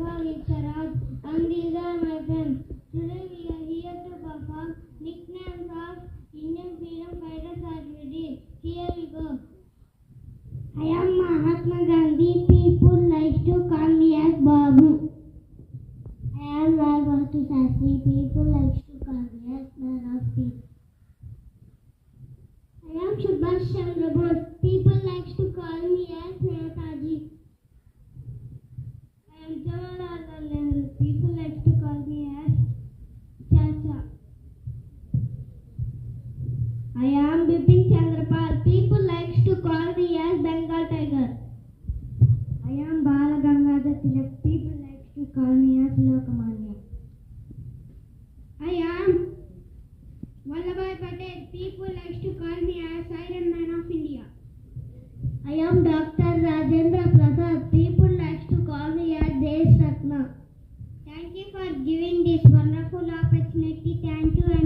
Prabha Sharad, and these are my friends. Today we are here to perform nicknames of Indian freedom fighters activities. Here we go. I am Mahatma Gandhi. People like to call me as Babu. I am Lal Bahadur Shastri. People like to call me as Man of Peace. I am Subhash Chandra Bose. People like to call me as Netaji. I am Jawaharlal Nehru. People like to call me as Chacha. I am Bipin Chandrapal. People like to call me as Bengal Tiger. I am Bala Gangadhar Tilak. People like to call me as Lokamanya. I am Vallabhbhai Patel. People like to call me as Iron Man of India. I am Dr. Rajendra Prasad. People like to call me as Desh Ratna. Thank you for giving this wonderful opportunity. Thank you.